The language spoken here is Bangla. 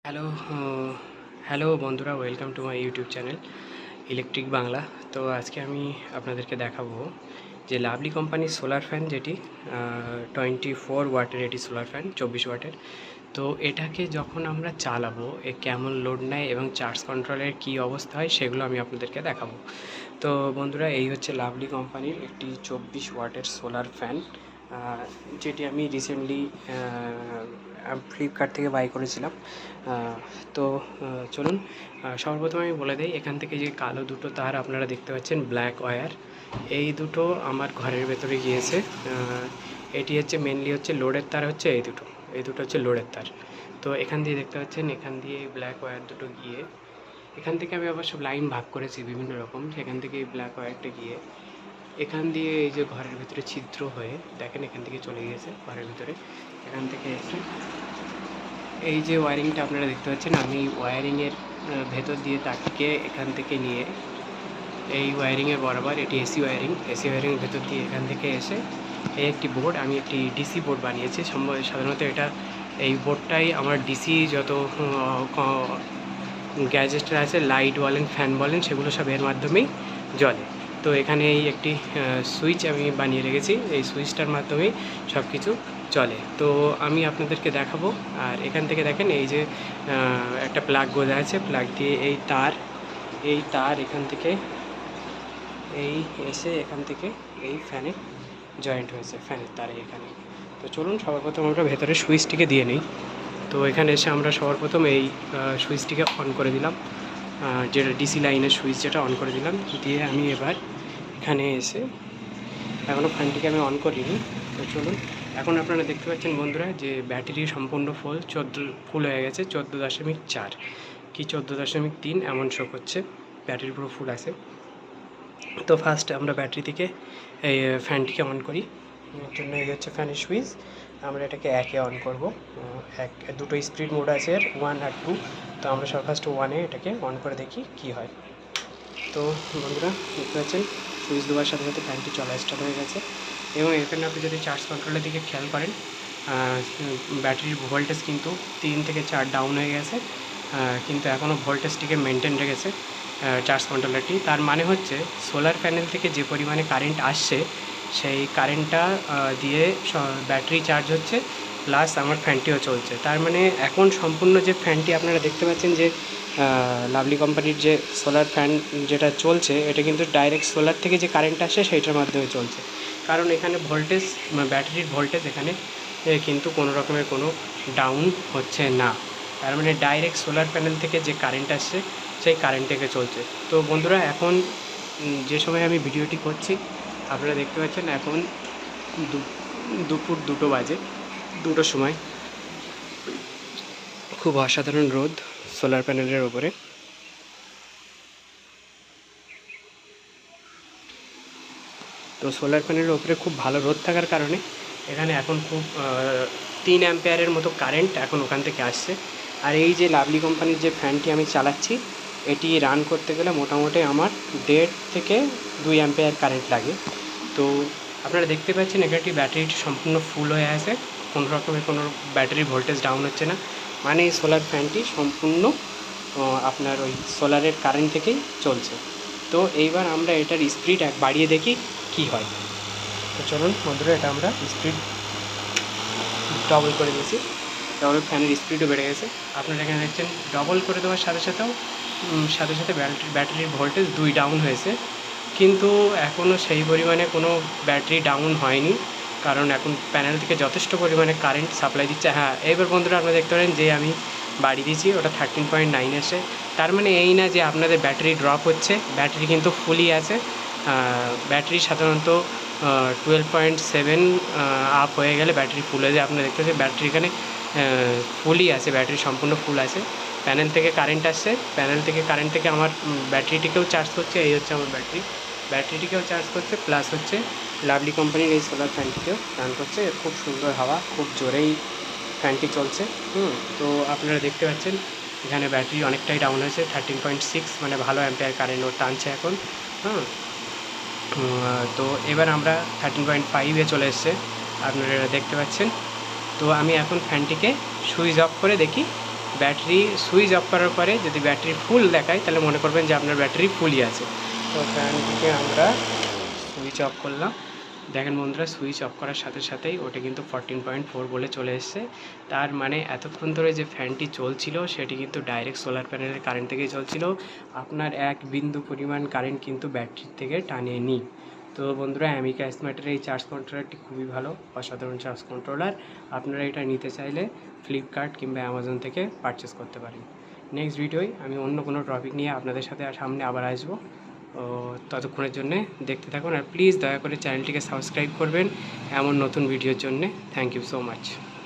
হ্যালো হ্যালো বন্ধুরা, welcome to my YouTube channel electric Bangla. তো আজকে আমি আপনাদেরকে দেখাবো যে লাভলি কোম্পানির সোলার ফ্যান, যেটি 24 ওয়াটের, এটি সোলার ফ্যান 24 ওয়াটের। তো এটাকে যখন আমরা চালাবো এ কেমন লোড নেয় এবং চার্জ কন্ট্রোলের কী অবস্থা হয় সেগুলো আমি আপনাদেরকে দেখাবো। তো বন্ধুরা, এই হচ্ছে লাভলি কোম্পানির একটি 24 ওয়াটের সোলার ফ্যান, যেটি আমি রিসেন্টলি ফ্লিপকার্ট থেকে বাই করেছিলাম। তো চলুন সর্বপ্রথম আমি বলে দিই, এখান থেকে যে কালো দুটো তার আপনারা দেখতে পাচ্ছেন, ব্ল্যাক ওয়্যার, এই দুটো আমার ঘরের ভেতরে গিয়েছে। এটি হচ্ছে মেনলি হচ্ছে লোডের তার, হচ্ছে এই দুটো হচ্ছে লোডের তার। তো এখান দিয়ে দেখতে পাচ্ছেন, এখান দিয়ে ব্ল্যাক ওয়্যার দুটো গিয়ে, এখান থেকে আমি অবশ্য লাইন ভাগ করেছি বিভিন্ন রকম, সেখান থেকে এই ব্ল্যাক ওয়্যারটা গিয়ে এখান দিয়ে এই যে ঘরের ভিতরে ছিদ্র হয়ে দেখেন এখান থেকে চলে গিয়েছে ঘরের ভিতরে। এখান থেকে এসে এই যে ওয়্যারিংটা আপনারা দেখতে পাচ্ছেন, আমি ওয়্যারিংয়ের ভেতর দিয়ে তাকিয়ে এখান থেকে নিয়ে এই ওয়্যারিংয়ের বরাবর, এটি এসি ওয়্যারিংয়ের ভেতর দিয়ে এখান থেকে এসে এই একটি বোর্ড, আমি একটি ডিসি বোর্ড বানিয়েছি। সাধারণত এই বোর্ডটাই আমার ডিসি যত গ্যাজেটটা আছে, লাইট বলেন, ফ্যান বলেন, সেগুলো সব এর মাধ্যমেই জ্বলে। তো এখানে এই একটি সুইচ আমি বানিয়ে রেখেছি, এই সুইচটার মাধ্যমেই সব কিছু চলে। তো আমি আপনাদেরকে দেখাবো। আর এখান থেকে দেখেন এই যে একটা প্লাগ গোজা আছে, প্লাগ দিয়ে এই তার এখান থেকে এই এসে এখান থেকে এই ফ্যানে জয়েন্ট হয়েছে, ফ্যানের তারে এখানে। তো চলুন সর্বপ্রথম আমরা ভেতরে সুইচটিকে দিয়ে নিই। তো এখানে এসে আমরা সর্বপ্রথম এই সুইচটিকে অন করে দিলাম, যেটা ডিসি লাইনের সুইচ, যেটা অন করে দিলাম। দিয়ে আমি এবার এখানে এসে, এখনও ফ্যানটিকে আমি অন করিনি। তো চলুন, এখন আপনারা দেখতে পাচ্ছেন বন্ধুরা যে ব্যাটারি সম্পূর্ণ ফুল হয়ে গেছে, 14.4 কি 14.3 এমন শো করছে, ব্যাটারি পুরো ফুল আছে। তো ফার্স্ট আমরা ব্যাটারি থেকে এই ফ্যানটিকে অন করি। এর জন্য এই হচ্ছে ফ্যানের সুইচ, আমরা এটাকে একে অন করব। দুটো স্পিড মোড আছে এর, 1 আর 2। তো আমরা সব ফার্স্ট 1-এ এটাকে অন করে দেখি কি হয়। তো বন্ধুরা দেখতে পাচ্ছেন, সুইচ দেওয়ার সাথে সাথে ফ্যানটি চলা স্টার্ট হয়ে গেছে। এবং এখানে আপনি যদি চার্জ কন্ট্রোলের দিকে খেয়াল করেন, ব্যাটারির ভোল্টেজ কিন্তু 3 থেকে 4 ডাউন হয়ে গেছে, কিন্তু এখনও ভোল্টেজটিকে মেনটেন রেখেছে চার্জ কন্ট্রোলারটি। তার মানে হচ্ছে সোলার প্যানেল থেকে যে পরিমাণে কারেন্ট আসছে, সেই কারেন্টটা দিয়ে ব্যাটারি চার্জ হচ্ছে, প্লাস আমার ফ্যানটিও চলছে। তার মানে এখন সম্পূর্ণ যে ফ্যানটি আপনারা দেখতে পাচ্ছেন, যে লাভলি কোম্পানির যে সোলার ফ্যান যেটা চলছে, এটা কিন্তু ডাইরেক্ট সোলার থেকে যে কারেন্ট আসে সেইটার মাধ্যমে চলছে। কারণ এখানে ভোল্টেজ, ব্যাটারির ভোল্টেজ এখানে কিন্তু কোনো রকমের কোনো ডাউন হচ্ছে না। তার মানে ডাইরেক্ট সোলার প্যানেল থেকে যে কারেন্ট আসছে সেই কারেন্ট থেকে চলছে। তো বন্ধুরা, এখন যে সময় আমি ভিডিওটি করছি, আপনারা দেখতে পাচ্ছেন এখন দুপুর 2টো বাজে, 2টোর সময়। খুব অসাধারণ রোদ সোলার প্যানেলের ওপরে। তো সোলার প্যানেলের ওপরে খুব ভালো রোদ থাকার কারণে এখানে এখন খুব 3 অ্যাম্পিয়ারের মতো কারেন্ট এখন ওখান থেকে আসছে। আর এই যে লাভলি কোম্পানির যে ফ্যানটি আমি চালাচ্ছি, এটি রান করতে গেলে মোটামুটি আমার 1.5 থেকে 2 অ্যাম্পিয়ার কারেন্ট লাগে। তো আপনারা দেখতে পাচ্ছেন এখানটি ব্যাটারিটি সম্পূর্ণ ফুল হয়ে আছে, কোনো রকমের কোনো ব্যাটারি ভোল্টেজ ডাউন হচ্ছে না। মানে এই সোলার ফ্যানটি সম্পূর্ণ আপনার ওই সোলারের কারেন্ট থেকেই চলছে। তো এইবার আমরা এটার স্পিড বাড়িয়ে দেখি কি হয়। তো চলুন বন্ধুরা, এটা আমরা স্পিড ডবল করে দিয়েছি, ডবল ফ্যানের স্পিডও বেড়ে গেছে। আপনারা এখানে দেখছেন ডবল করে দেওয়ার সাথে সাথে ব্যাটারির ভোল্টেজ 2 ডাউন হয়েছে, কিন্তু এখনও সেই পরিমাণে কোনো ব্যাটারি ডাউন হয়নি, কারণ এখন প্যানেল থেকে যথেষ্ট পরিমাণে কারেন্ট সাপ্লাই দিচ্ছে। হ্যাঁ, এবার বন্ধুরা আপনারা দেখতে পারেন যে আমি বাড়িয়ে দিয়েছি, ওটা 13.9 এসে। তার মানে এই না যে আপনাদের ব্যাটারি ড্রপ হচ্ছে, ব্যাটারি কিন্তু ফুলই আছে। ব্যাটারি সাধারণত 12.7 আপ হয়ে গেলে ব্যাটারি ফুল হয়ে যায়। আপনারা দেখতে পাচ্ছেন ব্যাটারি এখানে ফুলই আছে, ব্যাটারি সম্পূর্ণ ফুল আছে। প্যানেল থেকে কারেন্ট আসছে, প্যানেল থেকে কারেন্ট থেকে আমার ব্যাটারিটিকেও চার্জ করছে। এই হচ্ছে আমার ব্যাটারিটিকেও চার্জ করছে, প্লাস হচ্ছে লাভলি কোম্পানির এই সোলার ফ্যানটিকেও রান করছে। খুব সুন্দর হাওয়া, খুব জোরেই ফ্যানটি চলছে। তো আপনারা দেখতে পাচ্ছেন এখানে ব্যাটারি অনেকটাই ডাউন হয়েছে, 13.6, মানে ভালো অ্যাম্পিয়ার কারেন্ট ও টানছে এখন। তো এবার আমরা 13.5-এ চলে এসছে, আপনারা দেখতে পাচ্ছেন। তো আমি এখন ফ্যানটিকে সুইচ অফ করে দেখি ব্যাটারি সুইচ অফ করার পরে যদি ব্যাটারি ফুল দেখায় তাহলে মনে করবেন যে আপনার ব্যাটারি ফুলই আছে। তো ফ্যানটিকে আমরা সুইচ অফ করলাম। দেখেন বন্ধুরা, সুইচ অফ করার সাথে সাথেই ওটা কিন্তু 14.4 বলে চলে এসছে। তার মানে এতক্ষণ ধরে যে ফ্যানটি চলছিল সেটি কিন্তু ডাইরেক্ট সোলার প্যানেলের কারেন্ট থেকেই চলছিল। আপনার এক বিন্দু পরিমাণ কারেন্ট কিন্তু ব্যাটারির থেকে টানিয়ে নিই। তো বন্ধুরা, অ্যামিকা স্মার্টের এই চার্জ কন্ট্রোলারটি খুবই ভালো, অসাধারণ চার্জ কন্ট্রোলার। আপনারা এটা নিতে চাইলে ফ্লিপকার্ট কিংবা অ্যামাজন থেকে পারচেস করতে পারেন। নেক্সট ভিডিওয় আমি অন্য কোনো টপিক নিয়ে আপনাদের সাথে সামনে আবার আসবো। ও ততক্ষণের জন্যে দেখতে থাকুন, আর প্লিজ দয়া করে চ্যানেলটিকে সাবস্ক্রাইব করবেন এমন নতুন ভিডিওর জন্যে। Thank you so much.